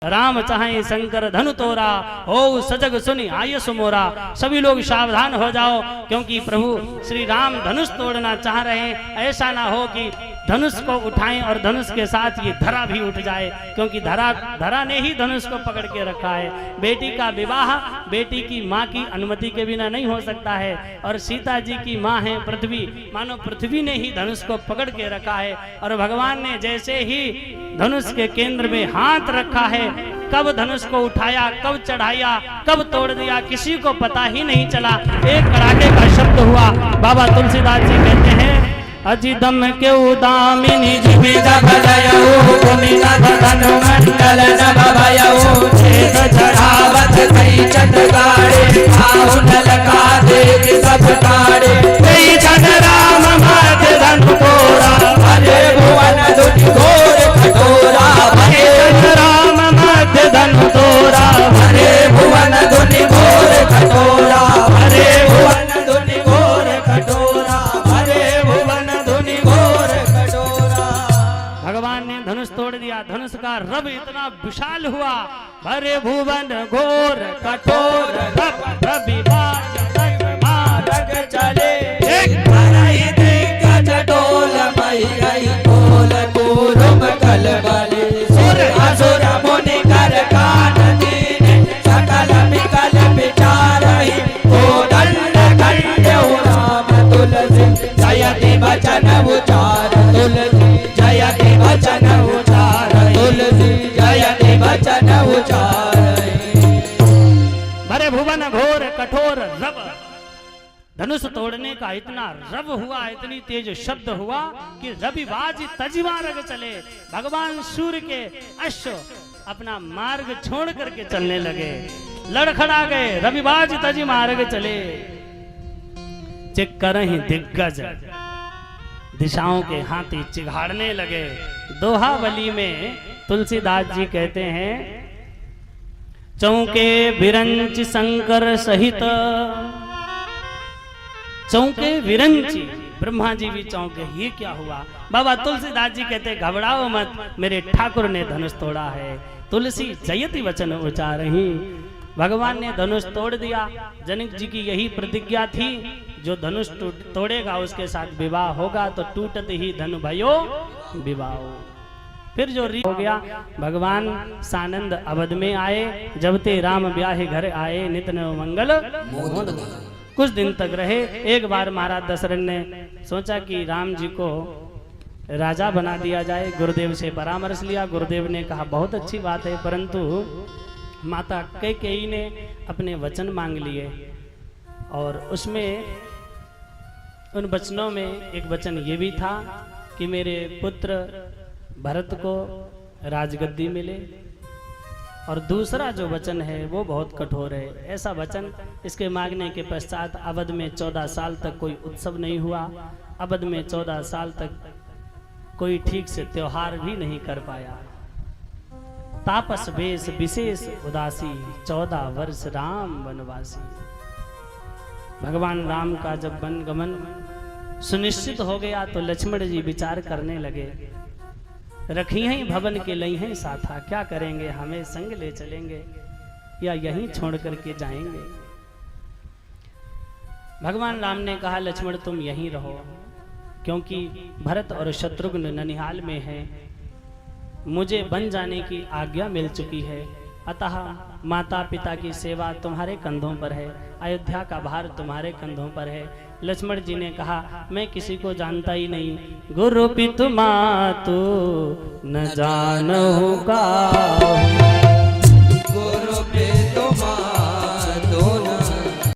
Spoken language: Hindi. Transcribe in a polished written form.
राम चाहे शंकर धनु तोरा, हो सजग सुनि आयस मोरा। सभी लोग सावधान हो जाओ, क्योंकि प्रभु श्री राम धनुष तोड़ना चाह रहे हैं। ऐसा ना हो कि धनुष को उठाएं और धनुष के साथ ये धरा भी उठ जाए, क्योंकि धरा ने ही धनुष को पकड़ के रखा है। बेटी का विवाह बेटी की माँ की अनुमति के बिना नहीं हो सकता है, और सीता जी की माँ है पृथ्वी, मानो पृथ्वी ने ही धनुष को पकड़ के रखा है। और भगवान ने जैसे ही धनुष के केंद्र में हाथ रखा है, कब धनुष को उठाया, कब चढ़ाया, कब तोड़ दिया, किसी को पता ही नहीं चला। एक कड़ाके का शब्द हुआ। बाबा तुलसीदास जी कहते हैं, अजिदम के उदामिनी जिमे जबलयऊ भूमि धनु मंडल जब भयऊ छेद चढ़ावत कई चटगाड़े आउ नलका देख सब काड़े कई छन राम मध्य धनु तोरा हरे भुवन दुनि घोर कठोरा हरे राम मध्य धनु तोरा हरे भुवन दुनि घोर कठोरा हरे भुवन दुनि घोर कठोरा हरे भुवन दुनि घोर कठोरा। भगवान ने धनुष तोड़ दिया। धनुष का रब इतना विशाल हुआ, हरे भुवन घोर कठोर रब रविवाज मार्ग चले एक भरई दिग्गज डोल मई बोल पूर्व कल बले सुर असुर मुनि कर काननी सकल विकल विचारहि ओ दंड खंडे राम तुलसी जयति वचन उचार तुलसी जयति वचन उचार तुलसी जयति वचन उचार। भरे भुवन घोर कठोर रब, धनुष तोड़ने का इतना रब हुआ, इतनी तेज शब्द हुआ कि रविवाज तज मार्ग चले। भगवान सूर्य के अश्व अपना मार्ग छोड़ करके चलने लगे, लड़खड़ा गए, रविवाज तज मार्ग चले। चिक्करहि दिग्गज, दिशाओं के हाथी चिघाड़ने लगे। दोहावली में तुलसीदास जी कहते हैं, चौके विरंच शंकर सहित, चौके विरंची, ब्रह्मा जी भी चौके। ये क्या हुआ? बाबा तुलसीदास जी कहते, घबराओ मत, मेरे ठाकुर ने धनुष तोड़ा है। तुलसी जयति वचन उचारहि, भगवान ने धनुष तोड़ दिया। जनक जी की यही प्रतिज्ञा थी, जो धनुष तोड़ेगा उसके साथ विवाह होगा, तो टूटत ही धनु भयो विवाह। फिर जो हो गया, भगवान सानंद अवध में आए। जब ते राम ब्याहे घर आए, नित नव मंगल मोद। कुछ दिन तक रहे। एक बार महाराज दशरथ ने सोचा कि राम जी को राजा बना दिया जाए। गुरुदेव से परामर्श लिया। गुरुदेव ने कहा बहुत अच्छी बात है, परंतु माता कैकेयी ने अपने वचन मांग लिए, और उसमें उन वचनों में एक वचन ये भी था कि मेरे पुत्र भरत को राजगद्दी मिले, और दूसरा जो वचन है वो बहुत कठोर है। ऐसा वचन इसके मांगने के पश्चात अवध में 14 साल तक कोई उत्सव नहीं हुआ। अवध में 14 साल तक कोई ठीक से त्योहार भी नहीं कर पाया। तापस वेश विशेष उदासी, 14 वर्ष राम वनवासी। भगवान राम का जब वनगमन सुनिश्चित हो गया, तो लक्ष्मण जी विचार करने लगे, रखी हैं भवन के लई हैं साथा, क्या करेंगे, हमें संग ले चलेंगे या यहीं छोड़ करके जाएंगे। भगवान राम ने कहा, लक्ष्मण तुम यहीं रहो, क्योंकि भरत और शत्रुघ्न ननिहाल में हैं, मुझे बन जाने की आज्ञा मिल चुकी है। अतः माता पिता की सेवा तुम्हारे कंधों पर है, अयोध्या का भार तुम्हारे कंधों पर है। लक्ष्मण जी ने कहा, मैं किसी को जानता ही नहीं, गुरु पितु मातु न जानहु का